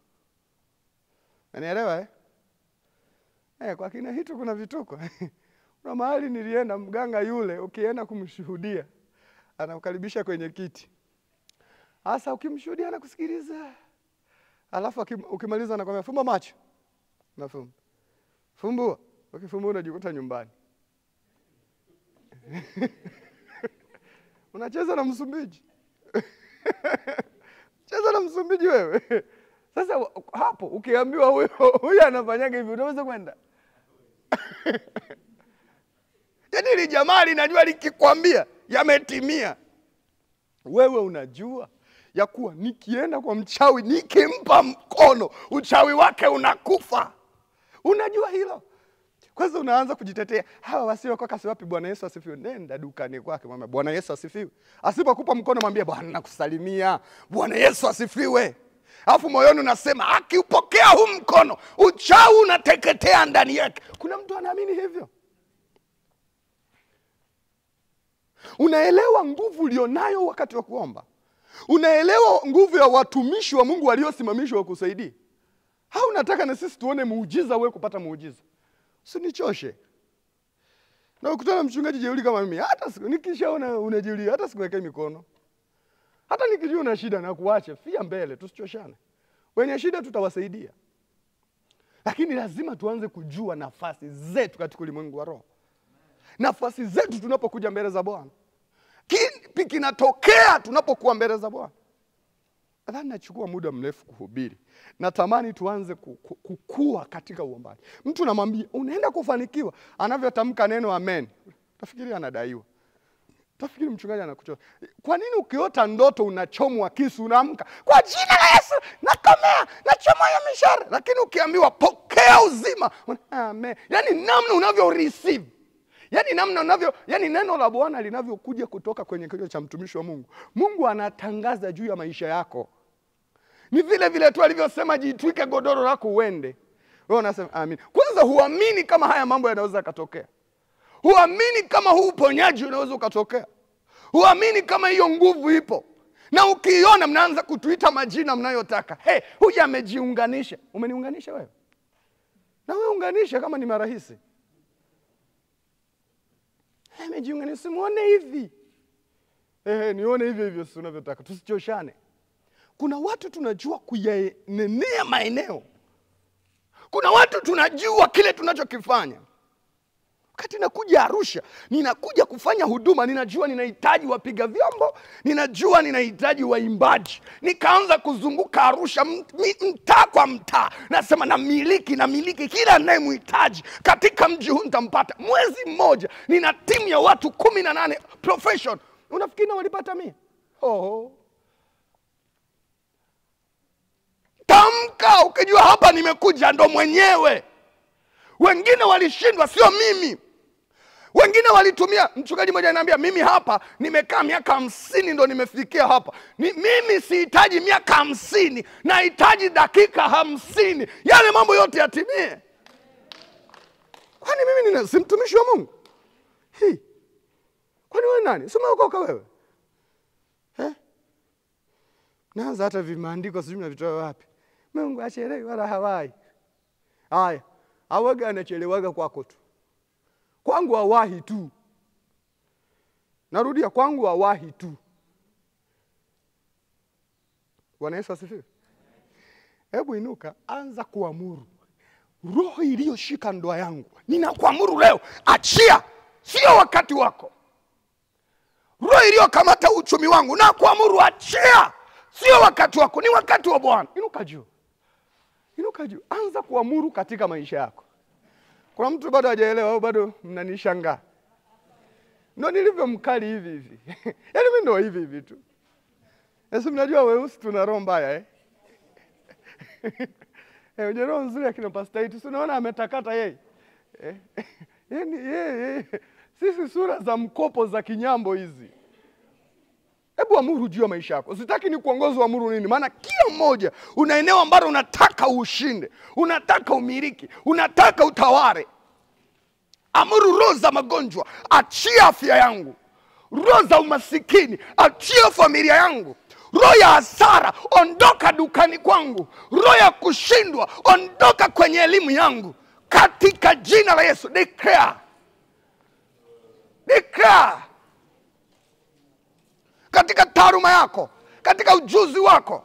Unaelewa kwa kina hitu kuna vituko. Kuna mahali nilienda, mganga yule ukienda kumshuhudia anakukaribisha kwenye kiti. Hasa ukimshuhudia anakusikiliza. Alafu ukimaliza anakuambia, "Fumba macho." Nafumba. "Fumbua." Ukifumbua unajikuta nyumbani. Unacheza na Msumbiji. Cheza na Msumbiji wewe. Sasa hapo ukiambiwa huyu anafanyaga hivi, unaweza kwenda? Yaani ile jamaa linajua likikwambia yametimia. Wewe unajua ya kuwa nikienda kwa mchawi nikimpa mkono uchawi wake unakufa. Unajua hilo. Kwanza unaanza kujitetea. Hawa wasiokoka si wapi? Bwana Yesu asifiwe. Nenda dukani kwake mwambie, "Bwana Yesu asifiwe." Asipokupa mkono mwambie, "Bwana nakusalimia. Bwana Yesu asifiwe." Alafu moyoni unasema, "Akiupokea huu mkono, uchawi unateketea ndani yake." Kuna mtu anaamini hivyo? Unaelewa nguvu ulionayo wakati wa kuomba? Unaelewa nguvu ya watumishi wa Mungu waliosimamishwa wakusaidia? Au unataka na sisi tuone muujiza wewe kupata muujiza? Usinichoshe. Na ukutana mchungaji jeuri kama mimi, hata siku nikishaona unajeuri, hata sikuwekea mikono. Hata nikijua una shida na kuache, fia mbele, tusichoshane. Wenye shida tutawasaidia. Lakini lazima tuanze kujua nafasi zetu katika ulimwengu wa roho. Nafasi zetu tunapokuja mbele za Bwana. Kipi kinatokea tunapokuwa mbele za Bwana? Nadhani nachukua muda mrefu kuhubiri. Natamani tuanze kukua katika uombaji. Mtu namwambia unaenda kufanikiwa, anavyotamka neno amen, tafikiri anadaiwa. Tafikiri mchungaji anakuchoma. Kwa nini ukiota ndoto unachomwa kisu unaamka, kwa jina la Yesu nakomea, nachomwa ya mishale, lakini ukiambiwa pokea uzima, amen. Yaani namna unavyo receive. Yaani neno la Bwana linavyokuja kutoka kwenye kinywa cha mtumishi wa Mungu. Mungu anatangaza juu ya maisha yako. Ni vile vile tu alivyosema jitwike godoro lako uende. Wewe unasema amen. Kwanza huamini kama haya mambo yanaweza katokea. Huamini kama huu uponyaji unaweza ukatokea. Huamini kama hiyo nguvu ipo. Na ukiona mnaanza kutuita majina mnayotaka. Huyu amejiunganisha. Umeniunganisha wewe? Na wewe unganisha kama ni marahisi. Amejiunganisha, muone hivi. Nione hivi si unavyotaka. Tusichoshane. Kuna watu tunajua kuyanenea maeneo. Kuna watu tunajua kile tunachokifanya. Wakati nakuja Arusha, ninakuja kufanya huduma, ninajua ninahitaji wapiga vyombo, ninajua ninahitaji waimbaji. Nikaanza kuzunguka Arusha mtaa kwa mtaa. Nasema namiliki kila anayemhitaji katika mji huu nitampata. Mwezi mmoja nina timu ya watu 18 profession. Unafikiri walipata mimi? Tamka ukijua hapa nimekuja ndo mwenyewe. Wengine walishindwa, sio mimi. Wengine walitumia, mchungaji mmoja ananiambia mimi hapa nimekaa miaka 50 ndo nimefikia hapa. Mimi sihitaji miaka 50, nahitaji dakika 50. Yale mambo yote yatimie. Kwani mimi si mtumishi wa Mungu? Kwani wewe nani? Sema uko wewe. Naanza hata vimaandiko sijui mnavitoa wapi. Mungu achelewi wala hawai. Haya, awaga anachelewaga kwako tu. Kwangu hawahi tu. Narudia, kwangu hawahi tu. Bwana Yesu asifiwe. Hebu inuka, anza kuamuru. Roho iliyoshika ndoa yangu, ninakuamuru leo, achia. Sio wakati wako. Roho iliyokamata uchumi wangu, nakuamuru achia. Sio wakati wako, ni wakati wa Bwana. Inuka juu. Anza kuamuru katika maisha yako. Kuna mtu bado hajaelewa au bado mnanishangaa? Ndio nilivyo mkali hivi. Yaani mimi ndio hivi tu. Yesu, mnajua weusi tuna roho mbaya roho nzuri akina Pastor Itu, si unaona ametakata yeye. Yaani sisi sura za mkopo za kinyambo hizi. Hebu amuru juu ya maisha yako. Sitaki ni kuongoza amuru nini. Maana kila mmoja una eneo ambalo unataka ushinde. Unataka umiliki. Unataka utaware. Amuru roho za magonjwa, achia afya yangu. Roho za umasikini, achia familia yangu. Roho ya hasara, ondoka dukani kwangu. Roho ya kushindwa, ondoka kwenye elimu yangu. Katika jina la Yesu, declare. Katika taaluma yako, katika ujuzi wako,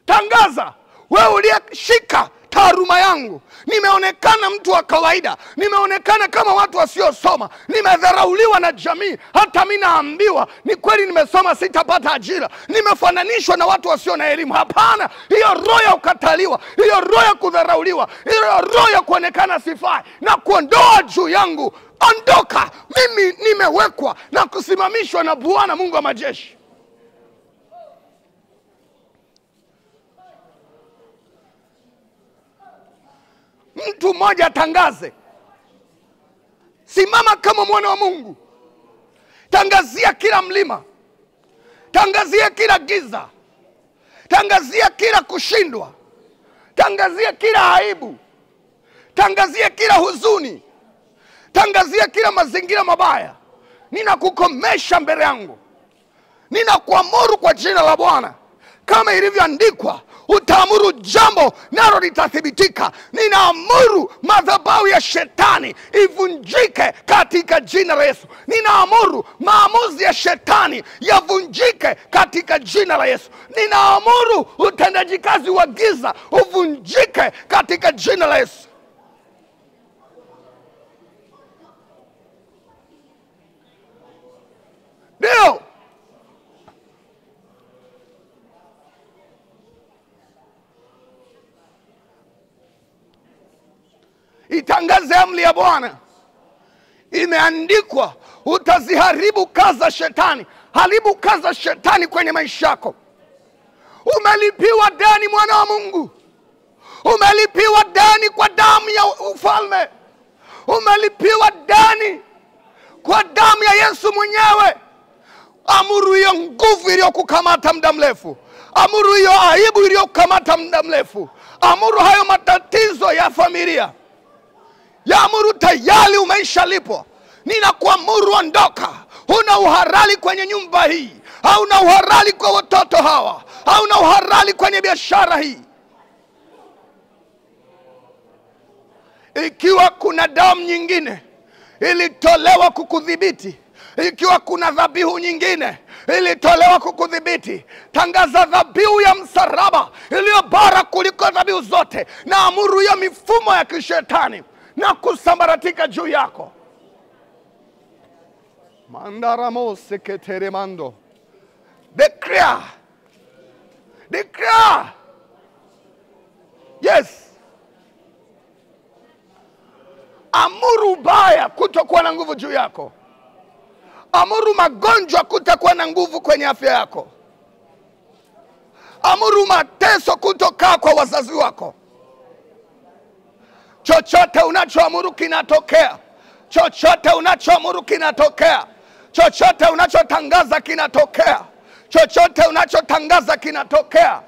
tangaza, wewe uliyeshika taaluma yangu, nimeonekana mtu wa kawaida, nimeonekana kama watu wasiosoma, nimedharauliwa na jamii, hata mimi naambiwa ni kweli nimesoma sitapata ajira, nimefananishwa na watu wasio na elimu. Hapana, hiyo roho ya kukataliwa, hiyo roho ya kudharauliwa, hiyo roho ya kuonekana sifai na kuondoa juu yangu. Ondoka, mimi nimewekwa na kusimamishwa na Bwana Mungu wa majeshi. Mtu mmoja tangaze. Simama kama mwana wa Mungu. Tangazia kila mlima. Tangazia kila giza. Tangazia kila kushindwa. Tangazia kila aibu. Tangazia kila huzuni. Tangazia kila mazingira mabaya. ninakukomesha mbele yangu. Ninakuamuru kwa jina la Bwana, kama ilivyoandikwa, utaamuru jambo nalo litathibitika. Ninaamuru madhabahu ya shetani ivunjike katika jina la Yesu. Ninaamuru maamuzi ya shetani yavunjike katika jina la Yesu. Ninaamuru utendaji kazi wa giza uvunjike katika jina la Yesu. Ndio. Itangaze amri ya Bwana. Imeandikwa, utaziharibu kazi za shetani. Haribu kazi za shetani kwenye maisha yako. Umelipiwa deni, mwana wa Mungu. Umelipiwa deni kwa damu ya ufalme. Umelipiwa deni kwa damu ya Yesu mwenyewe. Amuru hiyo nguvu iliyokukamata muda mrefu. Amuru hiyo aibu iliyokukamata muda mrefu. Amuru hayo matatizo ya familia. Ya amuru tayari umeishalipwa. Ninakuamuru ondoka. Huna uhalali kwenye nyumba hii. Hauna uhalali kwa watoto hawa. Hauna uhalali kwenye biashara hii. Ikiwa kuna damu nyingine ilitolewa kukudhibiti, ikiwa kuna dhabihu nyingine ilitolewa kukudhibiti, tangaza dhabihu ya msalaba iliyo bora kuliko dhabihu zote. Na amuru ya mifumo ya kishetani na kusambaratika juu yako. Mandaramo seketeremando. Declare. Declare. Yes. Amuru baya kutokuwa na nguvu juu yako. Amuru magonjwa kutokuwa na nguvu kwenye afya yako. Amuru mateso kutoka kwa wazazi wako. Chochote unachoamuru kinatokea. Chochote unachoamuru kinatokea. Chochote unachotangaza kinatokea. Chochote unachotangaza kinatokea.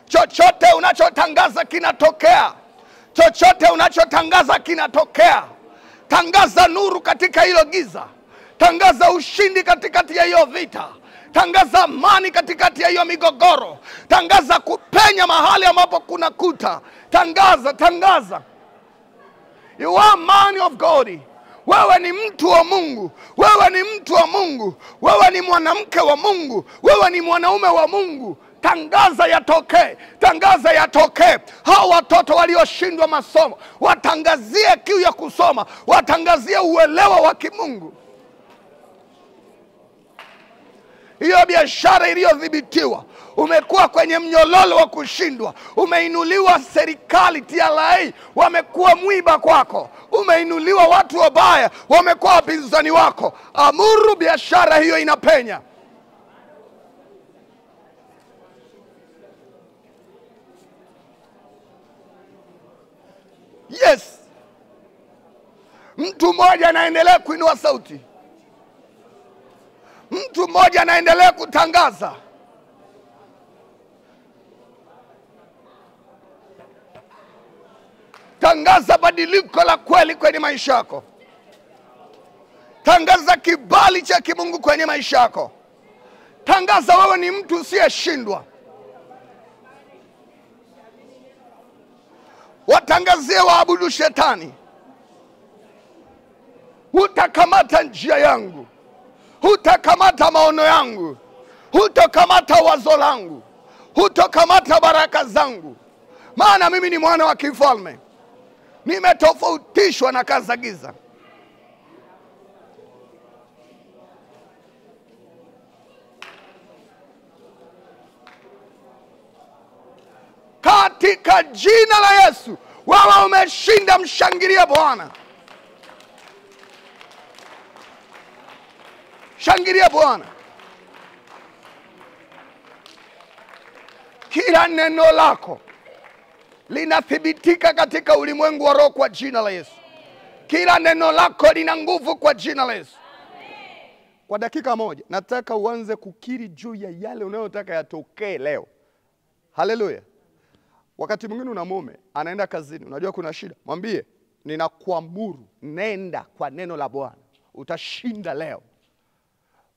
Chochote unachotangaza kinatokea. Chochote unachotangaza kinatokea. Tangaza nuru katika hilo giza. Tangaza ushindi katikati ya hiyo vita. Tangaza amani katikati ya hiyo migogoro. Tangaza kupenya mahali ambapo kuna kuta. Tangaza, tangaza. You are man of God. Wewe ni mtu wa Mungu. Wewe ni mtu wa Mungu. Wewe ni mwanamke wa Mungu. Wewe ni mwanaume wa Mungu. Tangaza yatokee. Tangaza yatokee. Hao watoto walioshindwa masomo, watangazie kiu ya kusoma. Watangazie uelewa wa kimungu. Hiyo biashara iliyodhibitiwa, umekuwa kwenye mnyololo wa kushindwa. Umeinuliwa serikali, TRA, wamekuwa mwiba kwako. Umeinuliwa watu wabaya, wamekuwa wapinzani wako. Amuru biashara hiyo inapenya. Yes. Mtu mmoja anaendelea kuinua sauti. Mtu mmoja anaendelea kutangaza. Tangaza badiliko la kweli kwenye maisha yako. Tangaza kibali cha kimungu kwenye maisha yako. Tangaza wewe ni mtu usiyeshindwa. Watangazie waabudu shetani, hutakamata njia yangu. Hutakamata maono yangu. Hutakamata wazo langu. Hutakamata baraka zangu. Maana mimi ni mwana wa kifalme. Nimetofautishwa na kazi za giza. Katika jina la Yesu, wewe umeshinda. Mshangilie Bwana. Shangilia Bwana. Kila neno lako linathibitika katika ulimwengu wa roho kwa jina la Yesu. Kila neno lako lina nguvu kwa jina la Yesu. Kwa dakika moja nataka uanze kukiri juu ya yale unayotaka yatokee leo. Haleluya. Wakati mwingine una mume anaenda kazini, unajua kuna shida, mwambie ninakuamuru, nenda kwa neno la Bwana, utashinda leo.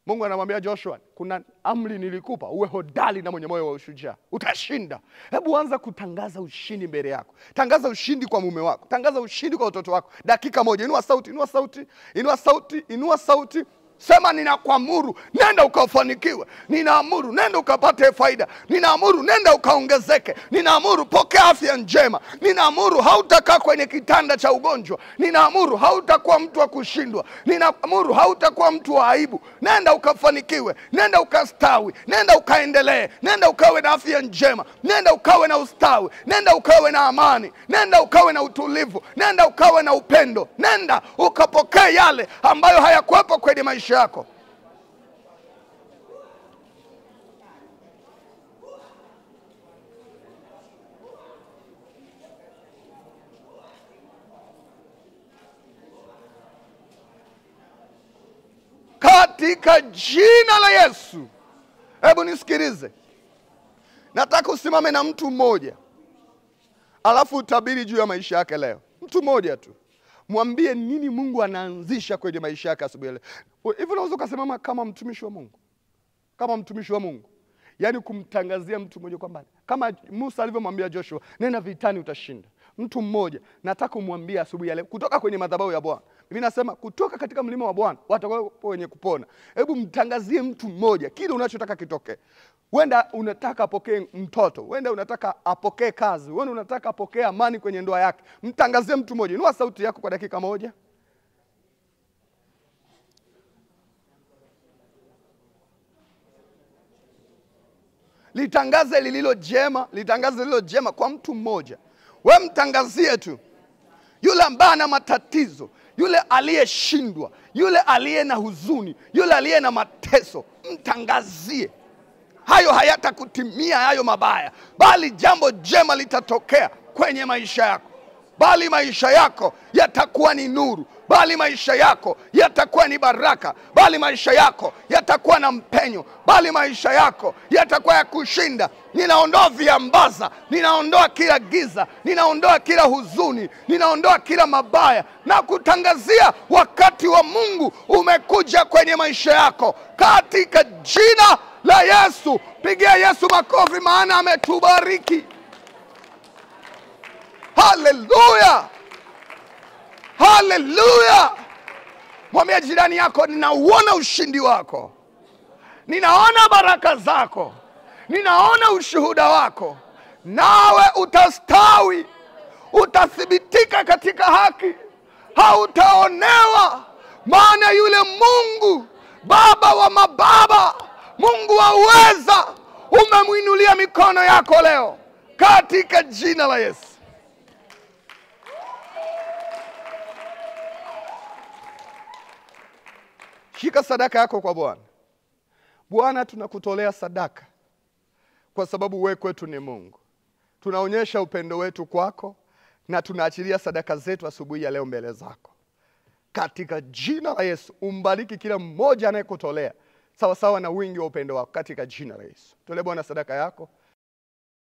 Mungu anamwambia Joshua, kuna amri nilikupa, uwe hodari na mwenye moyo wa ushujaa, utashinda. Hebu anza kutangaza ushindi mbele yako. Tangaza ushindi kwa mume wako, tangaza ushindi kwa watoto wako. Dakika moja, inua sauti, inua sauti, inua sauti, inua sauti. Sema, ninakuamuru nenda ukafanikiwe. Ninaamuru nenda ukapate faida. Ninaamuru nenda ukaongezeke. Ninaamuru pokea afya njema. Ninaamuru hautakaa kwenye kitanda cha ugonjwa. Ninaamuru hautakuwa mtu wa kushindwa. Ninaamuru hautakuwa mtu wa aibu. Nenda ukafanikiwe, nenda ukastawi, nenda ukaendelee, nenda ukawe na afya njema, nenda ukawe na ustawi, nenda ukawe na amani, nenda ukawe na utulivu, nenda ukawe na upendo, nenda ukapokea yale ambayo hayakuwepo kwenye maisha yako. Katika jina la Yesu. Hebu nisikilize. Nataka usimame na mtu mmoja, alafu utabiri juu ya maisha yake leo. Mtu mmoja tu. Mwambie nini Mungu anaanzisha kwenye maisha yake asubuhi leo. Hivi unaweza kusimama kama mtumishi wa Mungu. Kama mtumishi wa Mungu. Yaani kumtangazia mtu mmoja kwamba kama Musa alivyomwambia Joshua, nenda vitani utashinda. Mtu mmoja nataka umwambie asubuhi ya leo kutoka kwenye madhabahu ya Bwana. Mimi nasema kutoka katika mlima wa Bwana watakuwa wenye kupona. Hebu mtangazie mtu mmoja kile unachotaka kitokee. Wenda unataka apokee mtoto, wenda unataka apokee kazi, wenda unataka apokee amani kwenye ndoa yake. Mtangazie mtu mmoja. Inua sauti yako kwa dakika moja. Litangaze lililo jema, litangaze lililo jema kwa mtu mmoja. Wewe mtangazie tu. Yule ambaye ana matatizo, yule aliyeshindwa, yule aliye na huzuni, yule aliye na mateso, mtangazie. Hayo hayatakutimia hayo mabaya, bali jambo jema litatokea kwenye maisha yako. Bali maisha yako yatakuwa ni nuru, bali maisha yako yatakuwa ni baraka, bali maisha yako yatakuwa na mpenyo, bali maisha yako yatakuwa ya kushinda. Ninaondoa viambaza, ninaondoa kila giza, ninaondoa kila huzuni, ninaondoa kila mabaya, na kutangazia wakati wa Mungu umekuja kwenye maisha yako katika jina la Yesu. Pigia Yesu makofi, maana ametubariki. Haleluya! Haleluya! Mwambie jirani yako, ninauona ushindi wako, ninaona baraka zako, ninaona ushuhuda wako. Nawe utastawi, utathibitika katika haki, hautaonewa. Maana yule Mungu Baba wa mababa, Mungu wa uweza, umemwinulia mikono yako leo katika jina la Yesu. Shika sadaka yako kwa Bwana. Bwana, tunakutolea sadaka kwa sababu wewe kwetu ni Mungu. Tunaonyesha upendo wetu kwako na tunaachilia sadaka zetu asubuhi ya leo mbele zako. Katika jina la Yesu, umbariki kila mmoja anayekutolea sawa sawa na wingi wa upendo wako katika jina la Yesu. Tolee Bwana sadaka yako.